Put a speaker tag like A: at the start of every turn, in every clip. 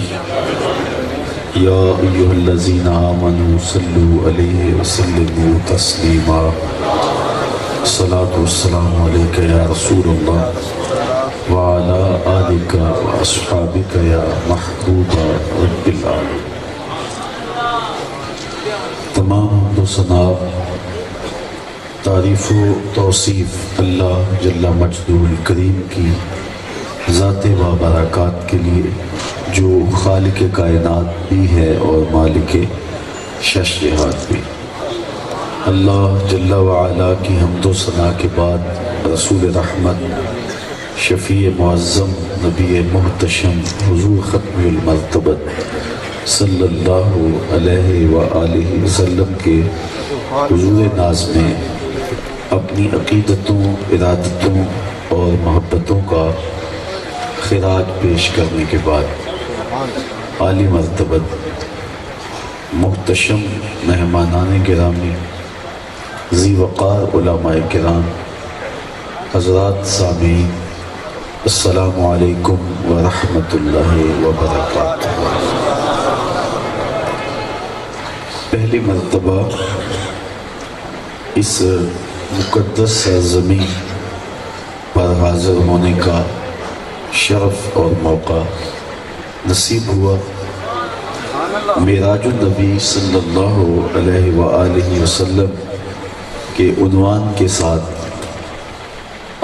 A: یا ایھا الذین آمنوا صلوا علیہ وسلموا تسلیما الصلاۃ والسلام علیک یا رسول اللہ وعلی آلک واصحابک یا محبوب رب العالمین۔ تمام حمد و ثنا تعریف و توصیف اللہ جل مجدہ الکریم کی ذات و برکات کے لیے جو خالق کائنات بھی ہے اور مالک شش جہات بھی۔ اللہ جل وعلا کی حمد و ثنا کے بعد رسول رحمت شفیع معظم نبی محتشم حضور ختم المرتبت صلی اللہ علیہ وآلہ وسلم کے حضور ناز میں اپنی عقیدتوں، ارادتوں اور محبتوں کا خراج پیش کرنے کے بعد عالی مرتبت محتشم مہمانان گرامی، ذی وقار علماء کرام، حضرات سامعین، السلام علیکم ورحمۃ اللہ وبرکاتہ۔ پہلی مرتبہ اس مقدس سرزمین پر حاضر ہونے کا شرف اور موقع نصیب ہوا۔ معراج النبی صلی اللہ علیہ وآلہ وسلم کے عنوان کے ساتھ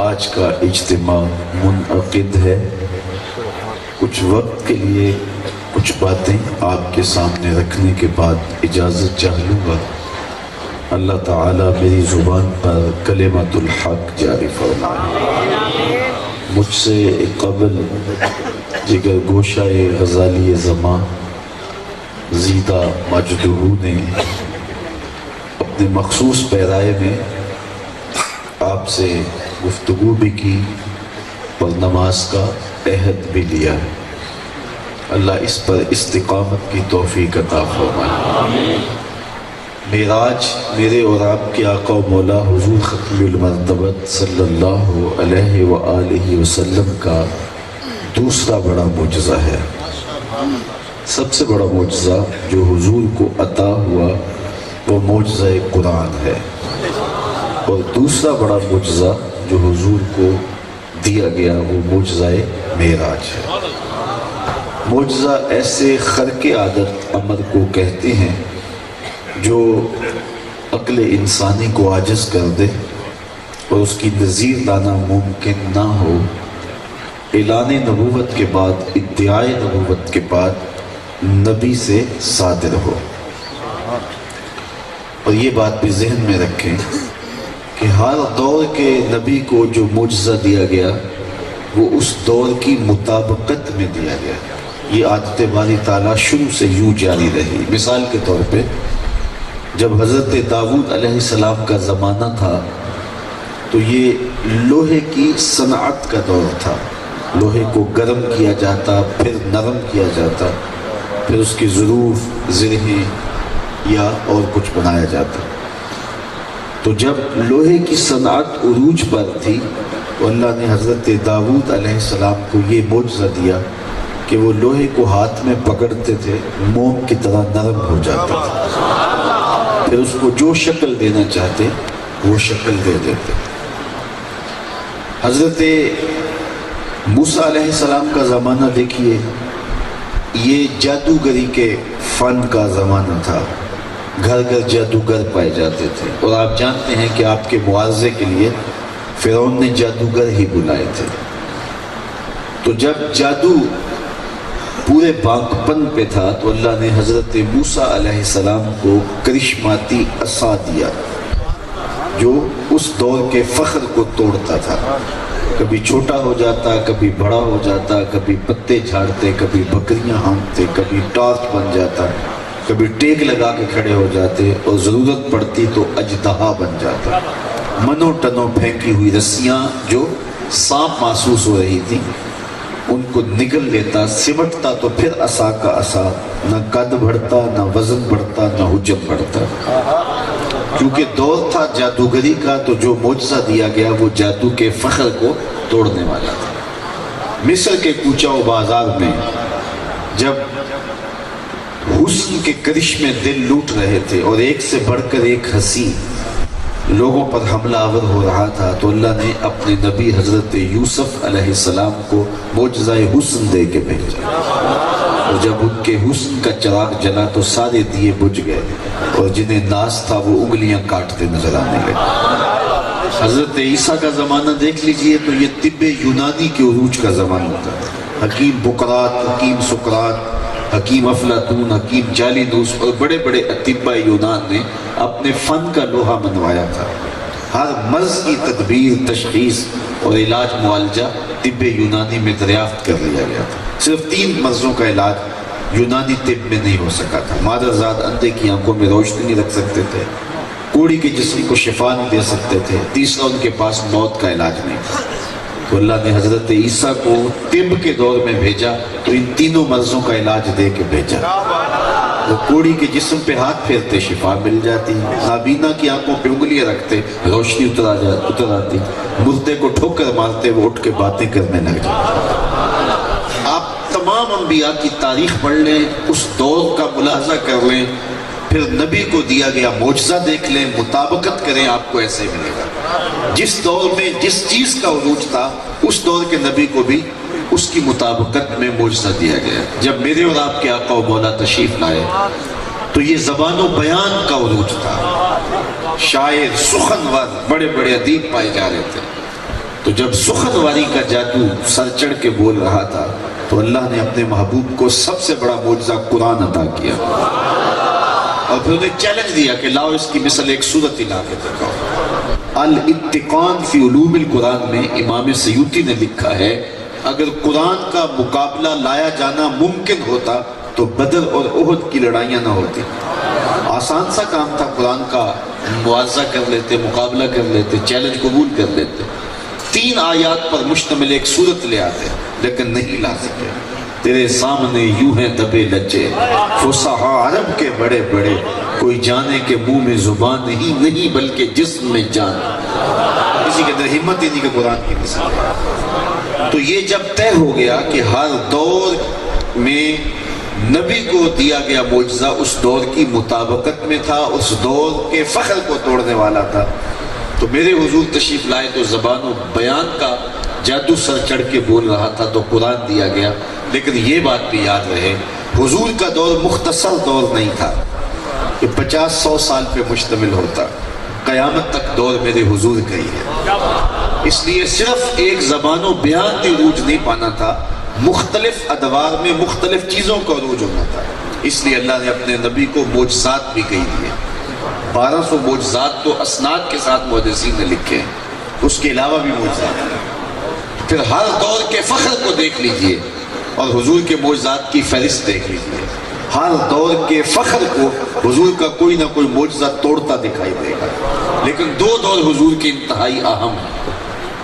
A: آج کا اجتماع منعقد ہے۔ کچھ وقت کے لیے کچھ باتیں آپ کے سامنے رکھنے کے بعد اجازت چاہ لوں گا۔ اللہ تعالیٰ میری زبان پر کلمۃ الحق جاری فرمائے۔ مجھ سے قبل جگر گوشہ غزالی زمان زیدہ مجدہ نے اپنے مخصوص پیرائے میں آپ سے گفتگو بھی کی اور نماز کا عہد بھی لیا ہے۔ اللہ اس پر استقامت کی توفیق عطا فرمائے۔ معراج میرے اور آپ کے آقا و مولا حضور ختم المرتبت صلی اللہ علیہ وآلہ وسلم کا دوسرا بڑا معجزہ ہے۔ سب سے بڑا معجزہ جو حضور کو عطا ہوا وہ معجزہ قرآن ہے، اور دوسرا بڑا معجزہ جو حضور کو دیا گیا وہ معجزہ معراج ہے۔ معجزہ ایسے خرق عادت امر کو کہتے ہیں جو عقل انسانی کو عاجز کر دے اور اس کی نظیر لانا ممکن نہ ہو۔ اعلان نبوت کے بعد، ادعائے نبوت کے بعد نبی سے صادر ہو۔ اور یہ بات بھی ذہن میں رکھیں کہ ہر دور کے نبی کو جو معجزہ دیا گیا وہ اس دور کی مطابقت میں دیا گیا۔ یہ عادت باری تعالیٰ شروع سے یوں جاری رہی۔ مثال کے طور پہ جب حضرت داؤد علیہ السلام کا زمانہ تھا تو یہ لوہے کی صنعت کا دور تھا۔ لوہے کو گرم کیا جاتا، پھر نرم کیا جاتا، پھر اس کی ظروف، زرہیں یا اور کچھ بنایا جاتا۔ تو جب لوہے کی صنعت عروج پر تھی تو اللہ نے حضرت داؤد علیہ السلام کو یہ معجزہ دیا کہ وہ لوہے کو ہاتھ میں پکڑتے تھے، موم کی طرح نرم ہو جاتا تھا، پھر اس کو جو شکل دینا چاہتے وہ شکل دے دیتے۔ حضرت موسیٰ علیہ السلام کا زمانہ دیکھیے، یہ جادوگری کے فن کا زمانہ تھا۔ گھر گھر جادوگر پائے جاتے تھے، اور آپ جانتے ہیں کہ آپ کے معاوضے کے لیے فرعون نے جادوگر ہی بلائے تھے۔ تو جب جادو پورے باغپن پہ تھا تو اللہ نے حضرت موسیٰ علیہ السلام کو کرشماتی عصا دیا جو اس دور کے فخر کو توڑتا تھا۔ کبھی چھوٹا ہو جاتا، کبھی بڑا ہو جاتا، کبھی پتے جھاڑتے، کبھی بکریاں ہانکتے، کبھی ٹارچ بن جاتا، کبھی ٹیک لگا کے کھڑے ہو جاتے، اور ضرورت پڑتی تو اژدہا بن جاتا۔ منو ٹنوں پھینکی ہوئی رسیاں جو سانپ محسوس ہو رہی تھی ان کو نگل لیتا، سمٹتا تو پھر عصا کا عصا، نہ قد بڑھتا، نہ وزن بڑھتا، نہ حجم بڑھتا۔ کیونکہ دور تھا جادوگری کا، تو جو معجزہ دیا گیا وہ جادو کے فخر کو توڑنے والا تھا۔ مصر کے کوچہ و بازار میں جب حسن کے کرشمے دل لوٹ رہے تھے اور ایک سے بڑھ کر ایک ہنسی لوگوں پر حملہ آور ہو رہا تھا، تو اللہ نے اپنے نبی حضرت یوسف علیہ السلام کو معجزہ حسن دے کے بھیجا، اور جب ان کے حسن کا چراغ جلا تو سارے دیے بجھ گئے، اور جنہیں ناز تھا وہ انگلیاں کاٹتے نظر آنے لگے۔ حضرت عیسیٰ کا زمانہ دیکھ لیجئے تو یہ طب یونانی کے عروج کا زمانہ تھا۔ حکیم بقرات، حکیم سقراط، حکیم افلاطون، حکیم جالینوس اور بڑے بڑے اطباء یونان نے اپنے فن کا لوہا منوایا تھا۔ ہر مرض کی تدبیر، تشخیص اور علاج معالجہ طب یونانی میں دریافت کر لیا گیا تھا۔ صرف 3 مرضوں کا علاج یونانی طب میں نہیں ہو سکا تھا۔ مادرزاد اندھے کی آنکھوں میں روشنی نہیں رکھ سکتے تھے، کوڑی کے جسم کو شفا نہیں دے سکتے تھے، تیسرا ان کے پاس موت کا علاج نہیں تھا۔ تو اللہ نے حضرت عیسیٰ کو طب کے دور میں بھیجا تو ان تینوں مرضوں کا علاج دے کے بھیجا۔ وہ کوڑی کے جسم پہ ہاتھ پھیرتے شفا مل جاتی، نابینا کی آنکھوں پہ انگلیاں رکھتے روشنی اتر آتی، مردے کو ٹھوکر مارتے وہ اٹھ کے باتیں کرنے لگ جاتے۔ آپ تمام انبیاء کی تاریخ پڑھ لیں، اس دور کا ملاحظہ کر لیں، پھر نبی کو دیا گیا معجزہ دیکھ لیں، مطابقت کریں، آپ کو ایسے ملے گا۔ جس دور میں جس چیز کا عروج تھا اس دور کے نبی کو بھی اس کی مطابقت میں معجزہ دیا گیا۔ جب میرے اور آپ کے آقا و مولا تشریف لائے تو یہ زبان و بیان کا عروج تھا، شاعر، سخنور، بڑے بڑے ادیب پائے جا رہے تھے۔ تو جب سخنواری کا جادو سر چڑھ کے بول رہا تھا تو اللہ نے اپنے محبوب کو سب سے بڑا معجزہ قرآن عطا کیا، اور پھر انہیں چیلنج دیا کہ لاؤ اس کی مثل ایک سورت لا کے دکھاؤ۔ الاتقان فی علوم القرآن میں امام سیوطی نے لکھا ہے، اگر قرآن کا مقابلہ لایا جانا ممکن ہوتا تو بدر اور احد کی لڑائیاں نہ ہوتی۔ آسان سا کام تھا، قرآن کا موازنہ کر لیتے، مقابلہ کر لیتے، چیلنج قبول کر لیتے، 3 آیات پر مشتمل ایک سورت لے آتے، لیکن نہیں لا سکے۔ تیرے سامنے یوں ہیں دبے لچے فصحا عرب کے بڑے بڑے، کوئی جانے کے منہ میں زبان نہیں بلکہ جسم میں جان، کسی کے اندر ہمت ہی نہیں کہ قرآن کی مثال ہے۔ تو یہ جب طے ہو گیا کہ ہر دور میں نبی کو دیا گیا معجزہ اس دور کی مطابقت میں تھا، اس دور کے فخر کو توڑنے والا تھا، تو میرے حضور تشریف لائے تو زبان و بیان کا جادو سر چڑھ کے بول رہا تھا تو قرآن دیا گیا۔ لیکن یہ بات بھی یاد رہے، حضور کا دور مختصر دور نہیں تھا کہ 50-100 سال پہ مشتمل ہوتا، قیامت تک دور میرے حضور کا ہی ہے۔ اس لیے صرف ایک زبان و بیان کی عروج نہیں پانا تھا، مختلف ادوار میں مختلف چیزوں کا عروج ہونا تھا۔ اس لیے اللہ نے اپنے نبی کو معجزات بھی کہی دیے، 1200 معجزات تو اسناد کے ساتھ محدثین نے لکھے، اس کے علاوہ بھی معجزات۔ پھر ہر دور کے فخر کو دیکھ لیجئے اور حضور کے معجزات کی فہرست دیکھ لیجئے، ہر دور کے فخر کو حضور کا کوئی نہ کوئی معجزہ توڑتا دکھائی دے گا۔ لیکن 2 دور حضور کے انتہائی اہم ہیں،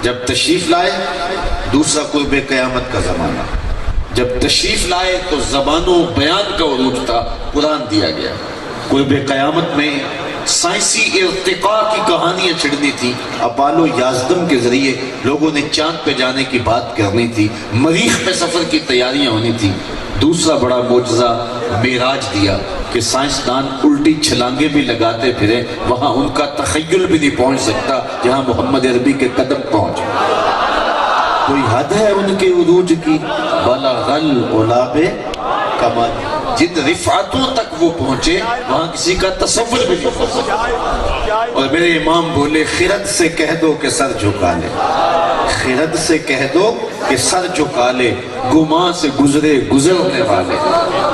A: جب تشریف لائے، دوسرا قرب قیامت کا زمانہ۔ جب تشریف لائے تو زبان و بیان کا عروج تھا، قرآن دیا گیا۔ قرب قیامت میں سائنسی ارتقاء کی کہانیاں چھڑنی تھی، اپالو 11 کے ذریعے لوگوں نے چاند پہ جانے کی بات کرنی تھی، مریخ پہ سفر کی تیاریاں ہونی تھی۔ دوسرا بڑا معجزہ معراج دیا کہ سائنسدان الٹی چھلانگیں بھی لگاتے پھرے، وہاں ان کا تخیل بھی نہیں پہنچ سکتا جہاں محمد عربی کے قدم پہنچ۔ کوئی حد ہے ان کے عروج کی، بلغ العلا کمال، جن رفعتوں تک وہ پہنچے وہاں کسی کا تصور بھی نہیں ہو سکتا۔ اور میرے امام بولے، خرد سے کہہ دو کہ سر جھکا لے، خرد سے کہہ دو کہ سر جھکا لے، گمان سے گزرنے والے،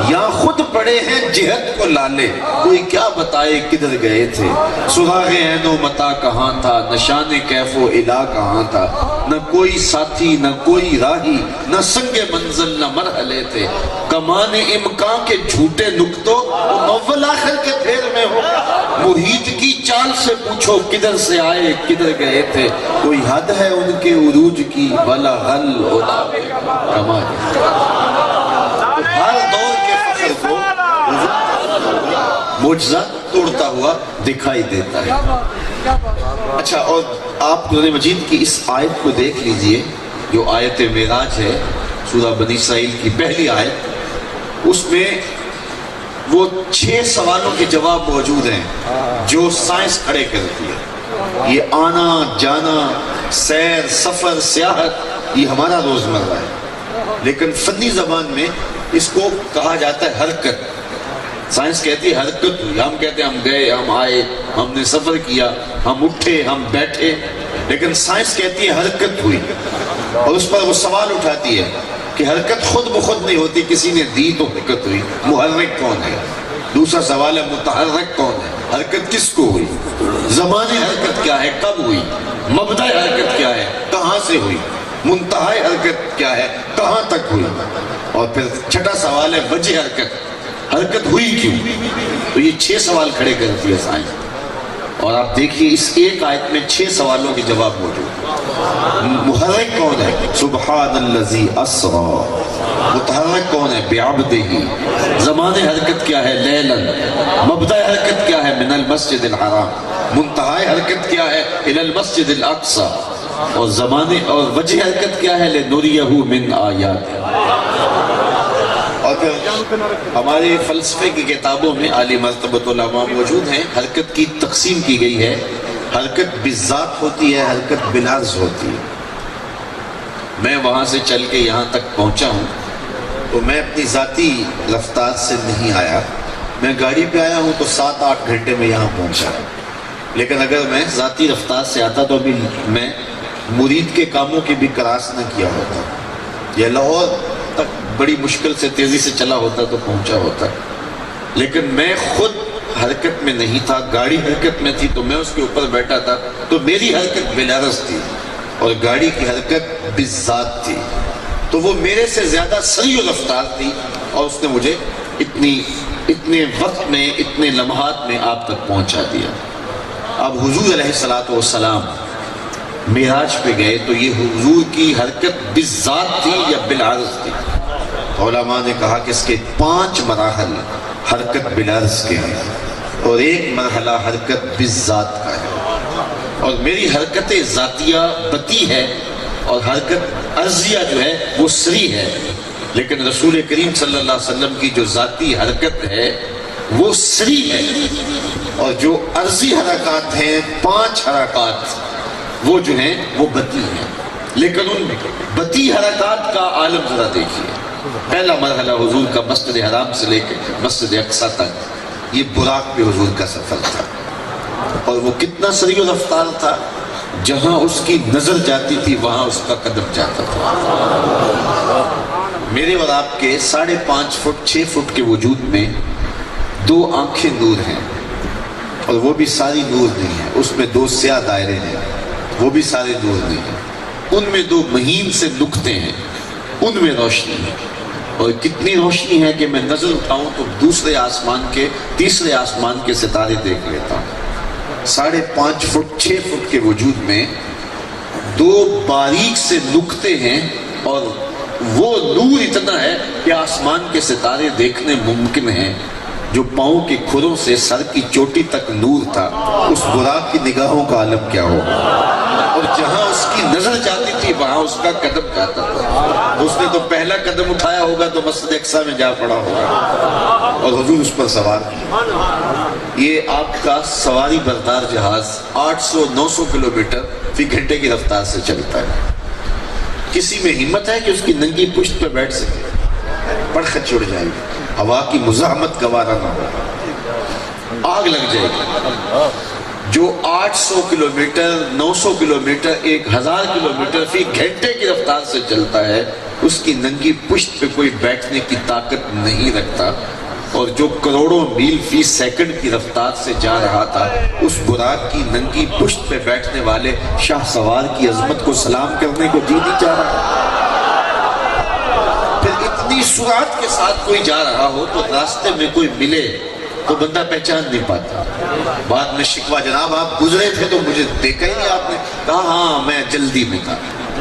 A: یا خود پڑے ہیں جہت کو لالے، کوئی کیا بتائے کدھر گئے تھے، سراغ عین و متا کہاں تھا، نشان کیف و الا کہاں تھا، نہ کوئی ساتھی نہ کوئی راہی، نہ سنگ منزل نہ مرحلے تھے، کمان امکان کے جھوٹے نکتوں اول آخر کے پھیر میں ہو، محیط کی چال سے پوچھو کدھر سے آئے کدھر گئے تھے، کوئی حد ہے ان کے عروج کی، بلغ العلا کمال۔ ہر دور کے فخر کو معجزہ توڑتا ہوا دکھائی دیتا ہے۔ اچھا، اور آپ قرآن مجید کی اس آیت کو دیکھ لیجئے جو آیت معراج ہے، سورہ بنی اسرائیل کی پہلی آیت، اس میں وہ 6 سوالوں کے جواب موجود ہیں جو سائنس کھڑے کرتی ہے. یہ آنا جانا، سیر، سفر، سیاحت، یہ ہمارا روزمرہ ہے، لیکن فنی زبان میں اس کو کہا جاتا ہے حرکت. سائنس کہتی ہے حرکت ہوئی، ہم کہتے ہیں ہم گئے، ہم آئے، ہم نے سفر کیا، ہم اٹھے، ہم بیٹھے، لیکن سائنس کہتی ہے حرکت ہوئی. اور اس پر وہ سوال اٹھاتی ہے کہ حرکت خود بخود نہیں ہوتی، کسی نے دی تو حرکت ہوئی. محرک کون ہے؟ دوسرا سوال ہے متحرک کون ہے؟ حرکت کس کو ہوئی؟ زمان حرکت کیا ہے؟ کب ہوئی؟ مبدأ حرکت کیا ہے؟ کہاں سے ہوئی؟ منتہا حرکت کیا ہے؟ کہاں تک ہوئی؟ اور پھر چھٹا سوال ہے وجہ حرکت، حرکت ہوئی کیوں؟ تو یہ 6 سوال کھڑے کرتی ہے سائنس. اور آپ دیکھیے اس ایک آیت میں 6 سوالوں کے جواب موجود. محرک کون ہے؟ سبحان الذی اسری. متحرک کون ہے؟ بعبدہ. زمان حرکت کیا ہے؟ لیلاً. مبدأ حرکت کیا ہے؟ من المسجد الحرام. منتہا حرکت کیا ہے؟ الی المسجد الاقصی. اور زمانے اور وجہ حرکت کیا ہے؟ لنریہ من آیات. اور پھر ہمارے فلسفے کی کتابوں میں عالی مرتبۃ علماء موجود ہیں. حرکت کی تقسیم کی گئی ہے، حرکت بالذات ہوتی ہے، حرکت بالعرض ہوتی ہے. میں وہاں سے چل کے یہاں تک پہنچا ہوں تو میں اپنی ذاتی رفتار سے نہیں آیا. میں گاڑی پہ آیا ہوں تو 7-8 گھنٹے میں یہاں پہنچا. لیکن اگر میں ذاتی رفتار سے آتا تو ابھی میں مرید کے کاموں کی بھی کراس نہ کیا ہوتا، یا لاہور تک بڑی مشکل سے تیزی سے چلا ہوتا تو پہنچا ہوتا. لیکن میں خود حرکت میں نہیں تھا، گاڑی حرکت میں تھی تو میں اس کے اوپر بیٹھا تھا، تو میری حرکت بالعرض تھی اور گاڑی کی حرکت بالذات تھی. تو وہ میرے سے زیادہ سریع و رفتار تھی اور اس نے مجھے اتنے وقت میں، اتنے لمحات میں آپ تک پہنچا دیا. اب حضور علیہ الصلوۃ والسلام معراج پہ گئے تو یہ حضور کی حرکت بالذات تھی یا بالعرض تھی؟ علماء نے کہا کہ اس کے 5 مراحل حرکت بالعرض کے ہیں اور 1 مرحلہ حرکت بالذات کا ہے. اور میری حرکت ذاتیہ بطیء ہے اور حرکت عرضیہ جو ہے وہ سری ہے. لیکن رسول کریم صلی اللہ علیہ وسلم کی جو ذاتی حرکت ہے وہ سری ہے، اور جو عرضی حرکات ہیں 5 حرکات وہ جو ہیں وہ بطیء ہیں. لیکن ان بطیء حرکات کا عالم ذرا دیکھیے. پہلا مرحلہ حضور کا مسجد حرام سے لے کے مسجد اقصی تک، یہ براق پہ حضور کا سفر تھا. اور وہ کتنا سریع و رفتار تھا، جہاں اس کی نظر جاتی تھی وہاں اس کا قدم جاتا تھا. میرے اور آپ کے 5.5 فٹ 6 فٹ کے وجود میں 2 آنکھیں نور ہیں، اور وہ بھی ساری نور نہیں ہیں. اس میں 2 سیاہ دائرے ہیں، وہ بھی سارے نور نہیں ہیں. ان میں 2 مہین سے نقطے ہیں، ان میں روشنی ہے. اور کتنی روشنی ہے کہ میں نظر اٹھاؤں تو دوسرے آسمان کے، تیسرے آسمان کے ستارے دیکھ لیتا ہوں. 5.5 فٹ 6 فٹ کے وجود میں 2 باریک سے نقطے ہیں، اور وہ نور اتنا ہے کہ آسمان کے ستارے دیکھنے ممکن ہیں. جو پاؤں کے کھروں سے سر کی چوٹی تک نور تھا، اس براق کی نگاہوں کا عالم کیا ہوگا. اور جہاں اس کی نظر جاتی تھی وہاں اس کا قدم جاتا تھا. اس نے تو پہلا قدم اٹھایا ہوگا تو مسجد اقصی میں جا پڑا ہوگا، اور حضور اس پر سوار کیا. یہ آپ کا سواری بردار جہاز 800-900 کلومیٹر فی گھنٹے کی رفتار سے چلتا ہے. کسی میں ہمت ہے کہ اس کی ننگی پشت پہ بیٹھ سکے؟ پڑخت چھوڑ جائے گی، ہوا کی مزاحمت گوارا نہ ہو، آگ لگ جائے گی. جو 800 کلومیٹر 900 کلومیٹر 1000 کلومیٹر فی گھنٹے کی رفتار سے چلتا ہے، اس کی ننگی پشت پہ کوئی بیٹھنے کی طاقت نہیں رکھتا. اور جو کروڑوں میل فی سیکنڈ کی رفتار سے جا رہا تھا، اس براق کی ننگی پشت پہ بیٹھنے والے شاہ سوار کی عظمت کو سلام کرنے کو جی نہیں چاہ رہا. پھر اتنی سرعت کے ساتھ کوئی جا رہا ہو تو راستے میں کوئی ملے تو بندہ پہچان نہیں پاتا. بعد میں شکوہ، جناب آپ گزرے تھے تو مجھے دیکھا ہی نہیں آپ نے. کہا ہاں میں جلدی میں تھا.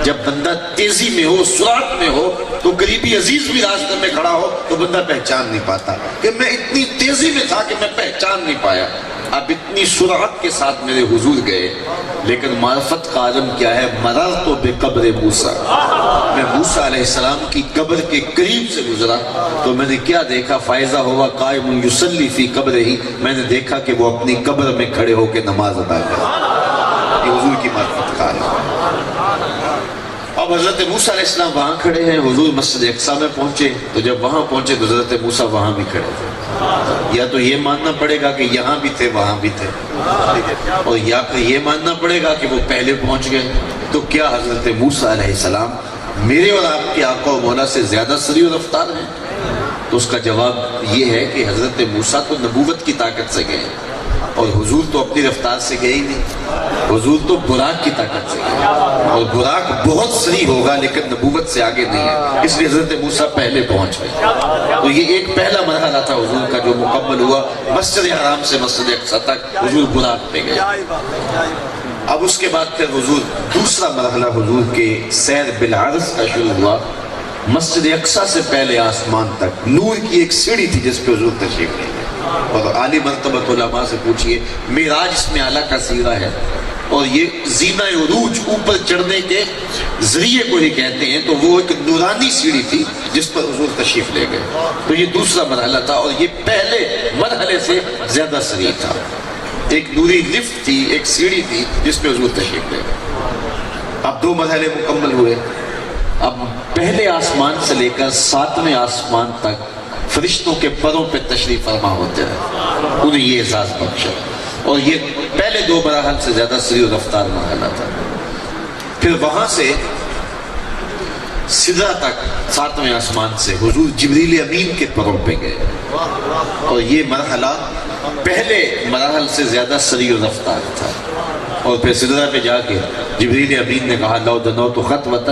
A: جب بندہ تیزی میں ہو، سرعت میں ہو، تو قریبی عزیز بھی راستے میں کھڑا ہو تو بندہ پہچان نہیں پاتا کہ میں اتنی تیزی میں تھا کہ میں پہچان نہیں پایا. اب اتنی سرعت کے ساتھ میرے حضور گئے، لیکن معرفت کا عالم کیا ہے؟ مررت بقبر موسیٰ. میں موسیٰ علیہ السلام کی قبر کے قریب سے گزرا تو میں نے کیا دیکھا، فائزہ ہوا قائم یصلی فی قبرہ، میں نے دیکھا کہ وہ اپنی قبر میں کھڑے ہو کے نماز ادا کر، یہ حضور کی معرفت کا ہے۔ اب حضرت موسیٰ علیہ السلام وہاں کھڑے ہیں، حضور مسجد اقصیٰ میں پہنچے، تو جب وہاں پہنچے تو حضرت موسیٰ وہاں بھی کھڑے تھے۔ یا تو یہ ماننا پڑے گا کہ یہاں بھی تھے وہاں بھی تھے، اور یا پھر یہ ماننا پڑے گا کہ وہ پہلے پہنچ گئے۔ تو کیا حضرت موسیٰ علیہ السلام میرے اور آپ کے آقا و مولا سے زیادہ سریع و رفتار ہیں؟ تو اس کا جواب یہ ہے کہ حضرت موسیٰ تو نبوت کی طاقت سے گئے، اور حضور تو اپنی رفتار سے گئے ہی نہیں، حضور تو براق کی طاقت سے گئے، اور براق بہت سریع ہوگا لیکن نبوت سے آگے نہیں ہے، اس لیے حضرت موسیٰ پہلے پہنچ گئے۔ تو یہ ایک پہلا مرحلہ تھا حضور کا جو مکمل ہوا، مسجد حرام سے مسجد اقصیٰ تک حضور براق پہ گئے۔ اب اس کے بعد پھر حضور دوسرا مرحلہ حضور کے سیر بالعرض کا شروع ہوا۔ مسجد اقصیٰ سے پہلے آسمان تک نور کی ایک سیڑھی تھی جس پہ حضور تشریف لے گئے، اور عالی مرتبہ علماء سے پوچھئے، معراج اس میں اعلیٰ کا صیغہ ہے، اور یہ زینہ عروج اوپر چڑھنے کے ذریعے کو ہی کہتے ہیں، تو وہ ایک نورانی سیڑھی تھی جس پر حضور تشریف لے گئے۔ تو یہ دوسرا مرحلہ تھا، اور یہ پہلے مرحلے سے زیادہ سریع تھا۔ ایک نوری لفٹ تھی، ایک سیڑھی تھی جس پہ حضور تشریف لے گئے۔ اب دو مرحلے مکمل ہوئے۔ اب پہلے آسمان سے لے کر 7ویں آسمان تک فرشتوں کے پروں پہ تشریف فرما ہوتے رہے، انہیں یہ اعزاز بخشا، اور یہ پہلے دو مراحل سے زیادہ سریع و رفتار مرحلہ تھا۔ پھر وہاں سے سدرہ تک 7ویں آسمان سے حضور جبریل امین کے پروں پہ گئے، اور یہ مرحلہ پہلے مراحل سے زیادہ سریع و رفتار تھا۔ اور پھر سدرہ پہ جا کے جبریل امین نے کہا، لو دنوت خطوۃ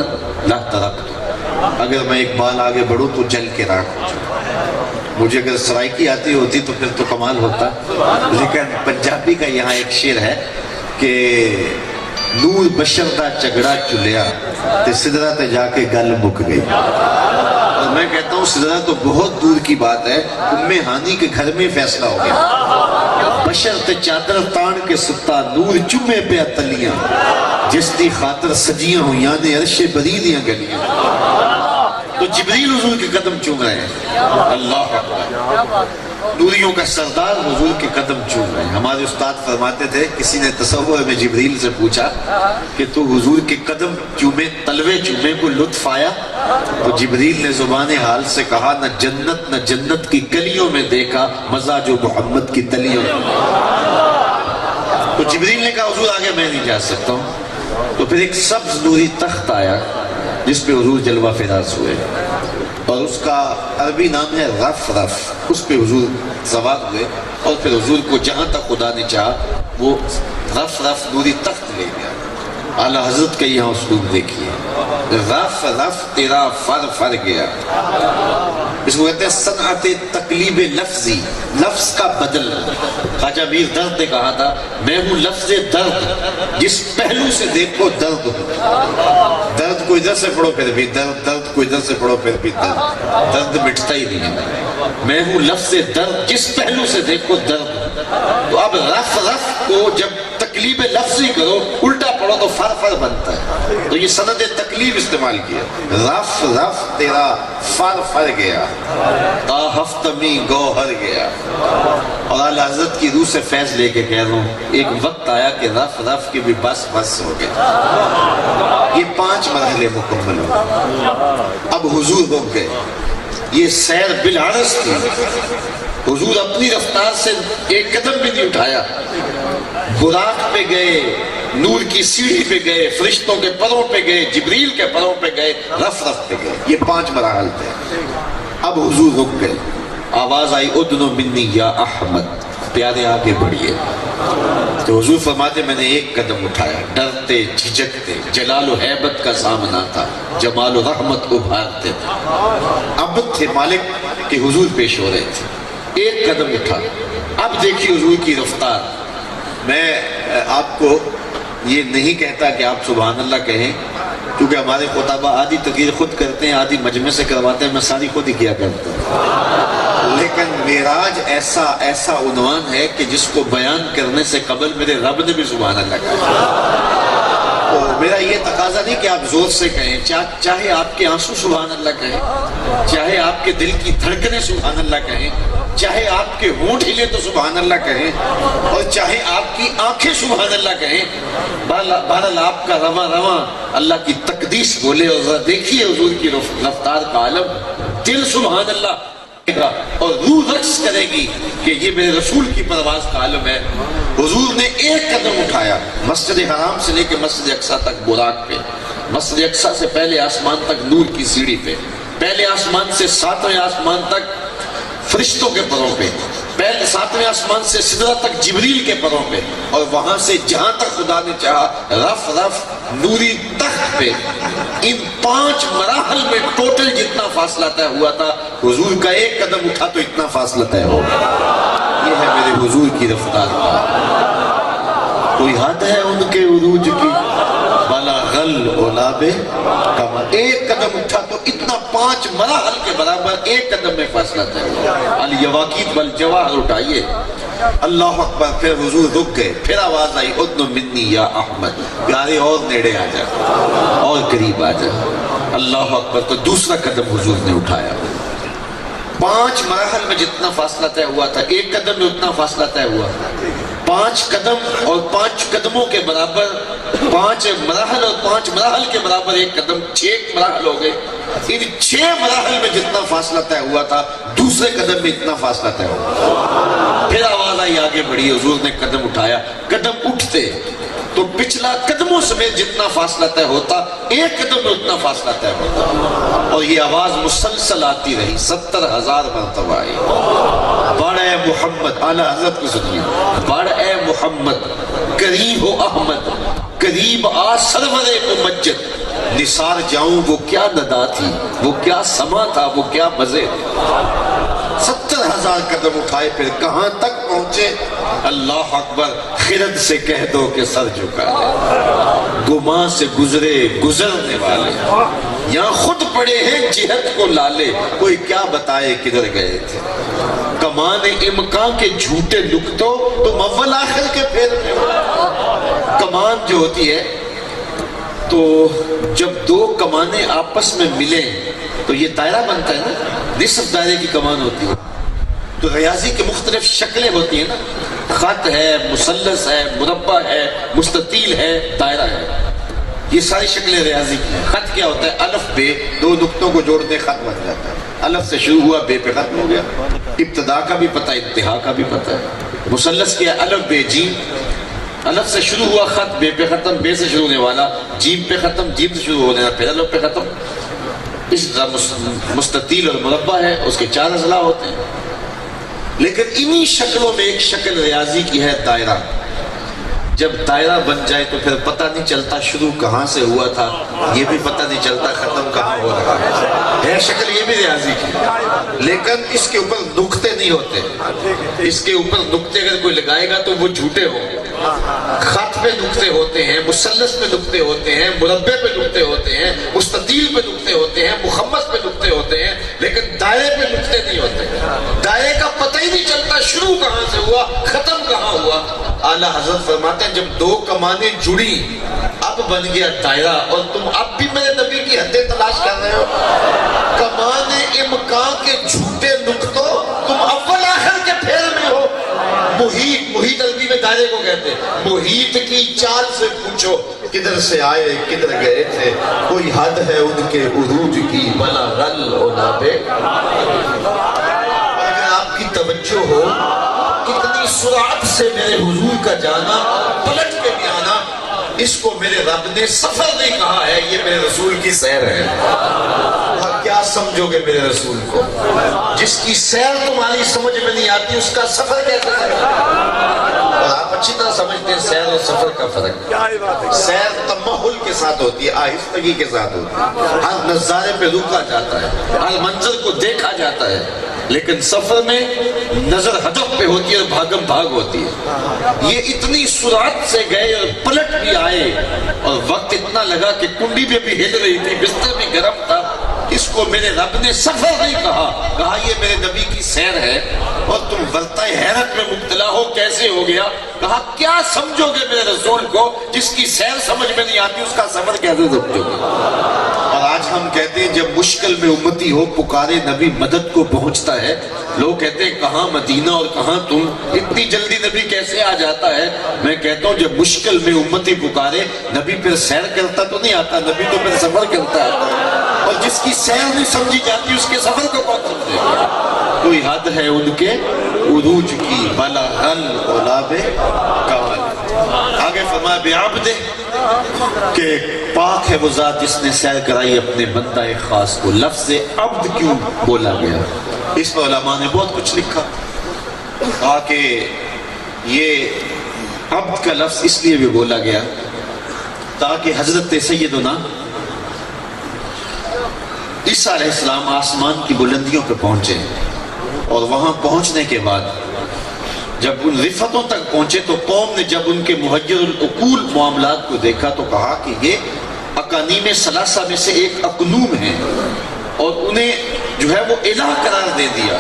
A: لا ترکت، اگر میں ایک بال آگے بڑھوں تو جل کے راکھ ہو جاؤں۔ مجھے اگر سرائکی آتی ہوتی تو پھر تو کمال ہوتا، لیکن پنجابی کا یہاں ایک شعر ہے کہ نور بشر دا چگڑا چلیا تے سدرہ تے جا کے گل مک گئی۔ اور میں کہتا ہوں سدرہ تو بہت دور کی بات ہے، ام ہانی کے گھر میں فیصلہ ہو گیا۔ بشر تے چادر تان کے ستا، نور چمے پہ تلیاں، جس دی خاطر سجیاں ہویاں نے عرش بری دیاں گلیاں۔ تو جبریل حضور کے قدم چوم رہے ہیں، اللہ اکبر، نوریوں کا سردار حضور کے قدم چوم رہے ہیں۔ ہمارے استاد فرماتے تھے، کسی نے تصور میں جبریل سے پوچھا کہ تو حضور کے قدم چومے، تلوے چومے، کو لطف آیا؟ تو جبریل نے زبان حال سے کہا، نہ جنت کی گلیوں میں دیکھا مزہ جو محمد کی تلیوں میں۔ تو جبریل نے کہا حضور آگے میں نہیں جا سکتا ہوں۔ تو پھر ایک سبز نوری تخت آیا جس پہ حضور جلوہ فراز ہوئے، اور اس کا عربی نام ہے رف رف، اس پہ حضور سوار ہوئے، اور پھر حضور کو جہاں تک خدا نے چاہا وہ رف رف نوری تخت لے گیا۔ اعلیٰ حضرت کا یہاں اسلوب دیکھیے، رف رف تیرا فر فر گیا، اس کو کہتے ہیں صنعت تقلیب لفظی، لفظ کا بدل۔ خواجہ میر درد نے کہا تھا، میں ہوں لفظ درد، جس پہلو سے دیکھو درد ہوں، درد کو ادھر سے پڑھو پھر بھی درد، درد کو ادھر سے پڑھو پھر بھی درد، درد مٹتا ہی نہیں ہے۔ میں ہوں لفظ درد، جس پہلو سے دیکھو درد۔ تو اب رف رف کو جب تقلیب لفظی کرو، الٹا پڑھو تو فر فر بنتا ہے، تو یہ سند تقلیب استعمال کیا، رف رف تیرا فر فر گیا، تا ہفتمی گوہر گیا۔ اور اعلیٰ حضرت کی روح سے فیض لے کے کہہ رہا ہوں، ایک وقت آیا کہ رف رف کے بھی بس بس ہو گیا۔ یہ 5 مرحلے مکمل ہوئے، اب حضور ہو گئے۔ یہ سیر بالعرض تھی، حضور اپنی رفتار سے ایک قدم بھی نہیں اٹھایا، براق پہ گئے، نور کی سیڑھی پہ گئے، فرشتوں کے پروں پہ گئے، جبریل کے پروں پہ گئے، رف رف پہ گئے۔ یہ 5 مراحل تھے۔ اب حضور رک گئے، آواز آئی، ادنو منی یا احمد، پیارے آگے بڑھئے۔ تو حضور فرماتے میں نے ایک قدم اٹھایا، ڈرتے جھجکتے، جلال و حیبت کا سامنا تھا، جمال و رحمت ابھارتے تھے، عبد تھے مالک کہ حضور پیش ہو رہے تھے۔ ایک قدم اٹھا، اب دیکھیے حضور کی رفتار۔ میں آپ کو یہ نہیں کہتا کہ آپ سبحان اللہ کہیں، کیونکہ ہمارے خطابہ آدھی تقریر خود کرتے ہیں، آدھی مجمع سے کرواتے ہیں، میں ساری خود ہی کیا کرتا ہوں۔ لیکن معراج ایسا عنوان ہے کہ جس کو بیان کرنے سے قبل میرے رب نے بھی سبحان اللہ کہا۔
B: تو میرا یہ تقاضا نہیں کہ آپ زور سے کہیں، چاہے آپ کے آنسو سبحان اللہ کہیں، چاہے آپ کے دل کی دھڑکنیں سبحان اللہ کہیں، چاہے آپ کے ہونٹ ہلے تو سبحان اللہ کہیں، اور چاہے آپ کی آنکھیں سبحان اللہ کہیں، بہرحال آپ کا رواں رواں اللہ کی تقدیس بولے. اور ذرا دیکھیے حضور کی رفتار کا عالم، دل سبحان اللہ اور روح رقص کرے گی کہ یہ میرے رسول کی پرواز کا عالم ہے. حضور نے ایک قدم اٹھایا مسجد حرام سے لے کے مسجد اقصیٰ تک براق پہ، مسجد اقصیٰ سے پہلے آسمان تک نور کی سیڑھی پہ، پہلے آسمان سے ساتویں آسمان تک فرشتوں کے پروں پہ، پہلے ساتویں آسمان سے سدرہ تک جبریل کے پروں پہ، اور وہاں سے جہاں تک خدا نے چاہا رف رف نوری تخت پہ. ان 5 مراحل میں ٹوٹل جتنا فاصلہ طے ہوا تھا، حضور کا ایک قدم اٹھا تو اتنا فاصلہ طے ہو. یہ ہے میرے حضور کی رفتار کا. کوئی حد ہے ان کے عروج کی، بلا غل اولاب کمر. ایک قدم اٹھا تو اتنا 5 مراحل کے برابر ایک قدم میں فاصلہ طے ہوا. الیواقیت والجواہر اٹھائیے، اللہ اکبر. پھر حضور رک گئے، پھر آواز آئی ادن منی یا احمد، پیارے اور نیڑے آ جا، اور قریب آ جا. اللہ اکبر. تو دوسرا قدم حضور نے اٹھایا. 5 مراحل میں جتنا فاصلہ طے ہوا تھا، ایک قدم میں اتنا فاصلہ طے ہوا. 5 قدم اور 5 قدموں کے برابر 5 مراحل، اور 5 مراحل کے برابر ایک قدم، 6 مراحل ہو گئے. ان 6 مراحل میں جتنا فاصلہ طے ہوا تھا، دوسرے قدم میں اتنا فاصلہ طے ہوا. پھر آواز آئی آگے بڑھی. حضور نے قدم اٹھایا. قدم اٹھتے تو پچھلا قدموں سمیت جتنا فاصلہ طے ہوتا، ایک قدم میں اتنا فاصلہ طے ہوتا. اور یہ آواز مسلسل آتی رہی، 70,000 مرتبہ آئی. بڑھ اے محمد، اعلیٰ حضرت کو سنیے، بڑھ اے محمد، قریب ہو احمد، قریب آ سرور ممجد. نثار جاؤں وہ کیا ندا تھی، وہ کیا سما تھا، وہ کیا مزے. 70,000 قدم اٹھائے. پھر کہاں تک پہنچے؟ اللہ اکبر. خرد سے کہہ دو کہ سر جھکا ہے، گمان سے گزرے گزرنے والے، یہاں خود پڑے ہیں جہت کو لالے. کوئی کیا بتائے کدھر گئے تھے. کمان امکان کے جھوٹے نکتوں تم اول آخر کے پھیر میں ہو. کمان جو ہوتی ہے، تو جب 2 کمانیں آپس میں ملیں تو یہ دائرہ بنتا ہے نا، نصف دائرے کی کمان ہوتی ہے. تو ریاضی کی مختلف شکلیں ہوتی ہیں نا، خط ہے، مثلث ہے، مربع ہے، مستطیل ہے، دائرہ ہے. یہ ساری شکلیں ریاضی کی ہیں. خط کیا ہوتا ہے؟ الف بے، 2 نقطوں کو جوڑتے خط بن جاتا ہے. الف سے شروع ہوا، بے پہ ختم ہو گیا. ابتدا کا بھی پتہ، انتہا کا بھی پتہ ہے. مثلث کیا؟ الف بے جیم، الف سے شروع ہوا خط، بے پہ ختم، بے سے شروع ہونے والا، جیم پہ ختم، جیم سے شروع ہونے والا، پھر الف پہ ختم. اس طرح مستطیل اور مربع ہے، اس کے 4 اضلاع ہوتے ہیں. لیکن انہی شکلوں میں ایک شکل ریاضی کی ہے، دائرہ. جب دائرہ بن جائے تو پھر پتہ نہیں چلتا شروع کہاں سے ہوا تھا، یہ بھی پتہ نہیں چلتا ختم کہاں ہو رہا ہے. شکل یہ بھی ریاضی کی، لیکن اس کے اوپر نقطے نہیں ہوتے. اس کے اوپر نقطے اگر کوئی لگائے گا تو وہ جھوٹے ہوں گے. خط پہ نقطے ہوتے ہیں، مثلث پہ نقطے ہوتے ہیں، مربع پہ نقطے ہوتے ہیں، مستطیل پہ نقطے ہوتے ہیں، مخمس پہ نقطے ہوتے ہیں، لیکن دائرے پہ نقطے نہیں ہوتے. دائرے کا پتہ ہی نہیں چلتا شروع کہاں سے ہوا، ختم کہاں ہوا. اعلیٰ حضرت فرماتے ہیں جب 2 کمانیں جڑی، اب بن گیا دائرہ. اور تم اب بھی میرے نبی کی حدیں تلاش کر رہے ہو. کمان امکان کے جھوٹے نقطوں تم اول آخر کے پھیر میں ہو. محیط عربی میں دائرے کو کہتے ہیں. محیط کی چال سے پوچھو کدھر سے آئے کدھر گئے تھے. کوئی حد ہے ان کے عروج کی، بلا غل اولاب. اگر آپ کی توجہ ہو، اتنی سرعت سے میرے حضور کا جانا، پلٹ کے بھی آنا، اس کو میرے رب نے سفر نہیں کہا ہے، یہ میرے رسول کی سیر ہے. اور کیا سمجھو گے میرے رسول کو؟ جس کی سیر تمہاری سمجھ میں نہیں آتی، اس کا سفر کیسے سمجھو؟ اور آپ اچھی طرح سمجھتے ہیں سیر اور سفر کا فرق. سیر تمہل کے ساتھ ہوتی ہے، آہستگی کے ساتھ ہوتی ہے. ہر نظارے پہ رکا جاتا ہے، ہر منظر کو دیکھا جاتا ہے. لیکن سفر میں نظر ہدف پہ ہوتی ہے اور بھاگم بھاگ ہوتی ہے. یہ اتنی سرعت سے گئے اور پلٹ بھی آئے، اور وقت اتنا لگا کہ کنڈی بھی ہل رہی تھی، بستر بھی گرم تھا. اس کو میرے رب نے سفر نہیں کہا، کہا یہ میرے نبی کی سیر ہے، اور تم ورطہ حیرت میں مبتلا ہو کیسے ہو گیا؟ کہا کیا سمجھو گے میرے رسول کو، جس کی سیر سمجھ میں نہیں آتی اس کا سفر کیسے سمجھو گے؟ اور آج ہم کہتے ہیں جب مشکل میں امتی ہو پکارے نبی مدد کو پہنچتا ہے، لوگ کہتے ہیں کہاں مدینہ اور کہاں تم، اتنی جلدی نبی کیسے آ جاتا ہے؟ میں کہتا ہوں جب مشکل میں امتی پکارے نبی پھر سیر کرتا تو نہیں آتا، نبی تو پھر سفر کرتا آتا ہے، اور جس کی سیر نہیں سمجھی جاتی اس کے سفر کو کون سمجھے گا؟ کوئی حد ہے ان کے عروج کی بلا حل اولاب کمل۔ آگے فرمایا بعبد کہ پاک ہے وہ ذات جس نے سیر کرائی اپنے بندہ خاص کو۔ لفظ عبد کیوں بولا گیا؟ اس میں علماء نے بہت کچھ لکھا، کہا کہ یہ عبد کا لفظ اس لیے بھی بولا گیا تاکہ حضرت سیدنا عیسیٰ علیہ السلام آسمان کی بلندیوں پہ پہنچے، اور وہاں پہنچنے کے بعد جب ان رفتوں تک پہنچے تو قوم نے جب ان کے محیر العقول معاملات کو دیکھا تو کہا کہ یہ اقانیم ثلاثہ میں سے ایک اقنوم ہے، اور انہیں جو ہے وہ الہ قرار دے دیا،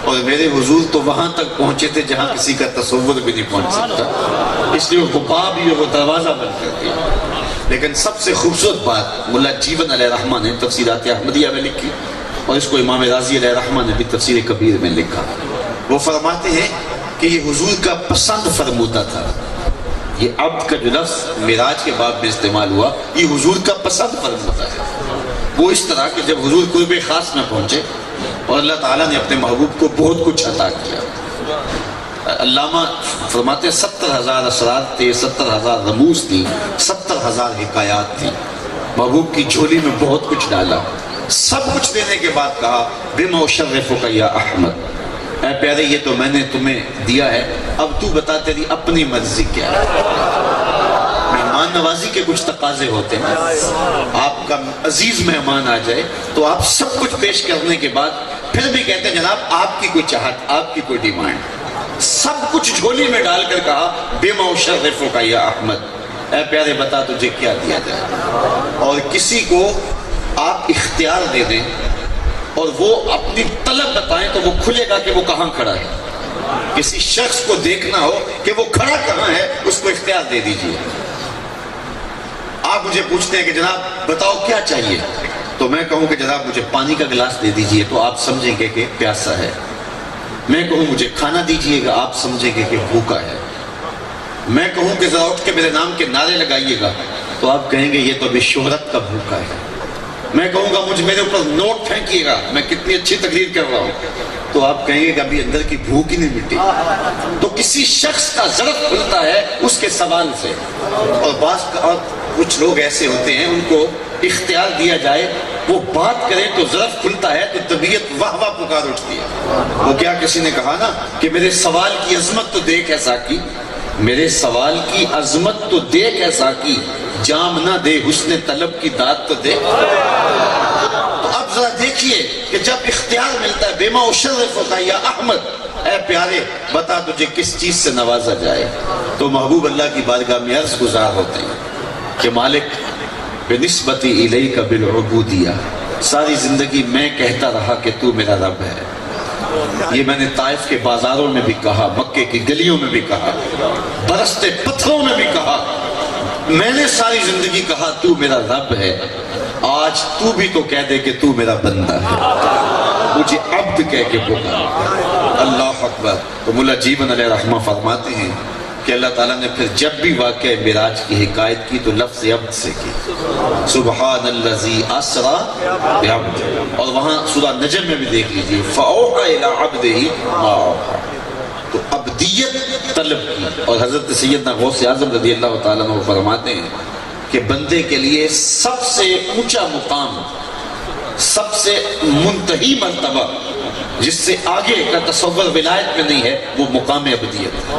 B: اور میرے حضور تو وہاں تک پہنچے تھے جہاں کسی کا تصور بھی نہیں پہنچ سکتا، اس لیے وہ باب ہی وہ دروازہ بن کر دیا۔ لیکن سب سے خوبصورت بات ملا جیون علیہ الرحمہ نے تفسیرات احمدیہ میں لکھی، اور اس کو امام رازی علیہ الرحمہ نے بھی تفسیر کبیر میں لکھا۔ وہ فرماتے ہیں کہ یہ حضور کا پسند فرمودہ تھا، یہ عبد کا جو لفظ معراج کے باب میں استعمال ہوا یہ حضور کا پسند فرمودہ ہے۔ وہ اس طرح کہ جب حضور قرب خاص میں پہنچے اور اللہ تعالیٰ نے اپنے محبوب کو بہت کچھ عطا کیا، علامہ فرماتے 70,000 اسرار تھے، 70,000 رموز تھی، 70,000 حکایات تھی، محبوب کی جھولی میں بہت کچھ ڈالا۔ سب کچھ دینے کے بعد کہا بما اشرفک یا احمد، اے پیارے یہ تو میں نے تمہیں دیا ہے، اب تو بتا تیری اپنی مرضی کیا ہے۔ مہمان نوازی کے کچھ تقاضے ہوتے ہیں، آپ کا عزیز مہمان آ جائے تو آپ سب کچھ پیش کرنے کے بعد پھر بھی کہتے ہیں جناب آپ کی کوئی چاہت، آپ کی کوئی ڈیمانڈ، سب کچھ جھولی میں ڈال کر کہا بما اشرفک یا احمد، اے پیارے بتا تجھے کیا دیا جائے۔ اور کسی کو آپ اختیار دے دیں اور وہ اپنی طلب بتائیں تو وہ کھلے گا کہ وہ کہاں کھڑا ہے۔ کسی شخص کو دیکھنا ہو کہ وہ کھڑا کہاں ہے اس کو اختیار دے دیجئے۔ آپ مجھے پوچھتے ہیں کہ جناب بتاؤ کیا چاہیے، تو میں کہوں کہ جناب مجھے پانی کا گلاس دے دیجئے تو آپ سمجھیں گے کہ پیاسا ہے۔ میں کہوں مجھے کھانا دیجئے گا آپ سمجھیں گے کہ بھوکا ہے۔ میں کہوں کہ ذرا اٹھ کے میرے نام کے نعرے لگائیے گا تو آپ کہیں گے یہ تو ابھی شہرت کا بھوکا ہے۔ میں کہوں گا مجھ میرے اوپر نوٹ پھینکیے گا، میں کتنی اچھی تقریر کر رہا ہوں، تو آپ کہیں گے کہ ابھی اندر کی بھوک ہی نہیں مٹی۔ تو کسی شخص کا ظرف کھلتا ہے اس کے سوال سے، اور کچھ لوگ ایسے ہوتے ہیں ان کو اختیار دیا جائے وہ بات کریں تو ظرف کھلتا ہے تو طبیعت واہ واہ پکار اٹھتی ہے۔ وہ کیا کسی نے کہا نا کہ میرے سوال کی عظمت تو دیکھ ہے ساقی، میرے سوال کی عظمت تو دیکھ ہے ساقی، جام نہ دے حسن طلب کی داد تو دے۔ تو اب ذرا دیکھیے کہ جب اختیار ملتا ہے بما اشرفک یا احمد، اے پیارے بتا تجھے کس چیز سے نوازا جائے، تو محبوب اللہ کی بارگاہ میں عرض گزار ہوتے ہیں کہ مالک بنسبتی الیک بالعبودیہ، ساری زندگی میں کہتا رہا کہ تو میرا رب ہے۔ یہ میں نے طائف کے بازاروں میں بھی کہا، مکے کی گلیوں میں بھی کہا، برستے پتھروں میں بھی کہا، میں نے ساری زندگی کہا تو میرا رب ہے۔ آج تو بھی تو کہہ دے کہ تو میرا بندہ ہے، مجھے عبد کہہ کے پکار۔ اللہ اکبر۔ تو مولا جیون علیہ الرحمہ فرماتے ہیں کہ اللہ تعالیٰ نے پھر جب بھی واقعہ معراج کی حکایت کی تو لفظ عبد سے کی، سبحان الذی اسریٰ بعبدہ۔ اور وہاں سورہ نجم میں بھی دیکھ لیجئے فَأَوْحَىٰ إِلَىٰ عَبْدِهِ مَا أَوْحَىٰ، تو عبدیت طلب کی۔ اور حضرت سیدنا غوث اعظم رضی اللہ تعالیٰ عنہ فرماتے ہیں کہ بندے کے لیے سب سے اونچا مقام، سب سے منتہی مرتبہ جس سے آگے کا تصور ولایت میں نہیں ہے، وہ مقام عبدیت۔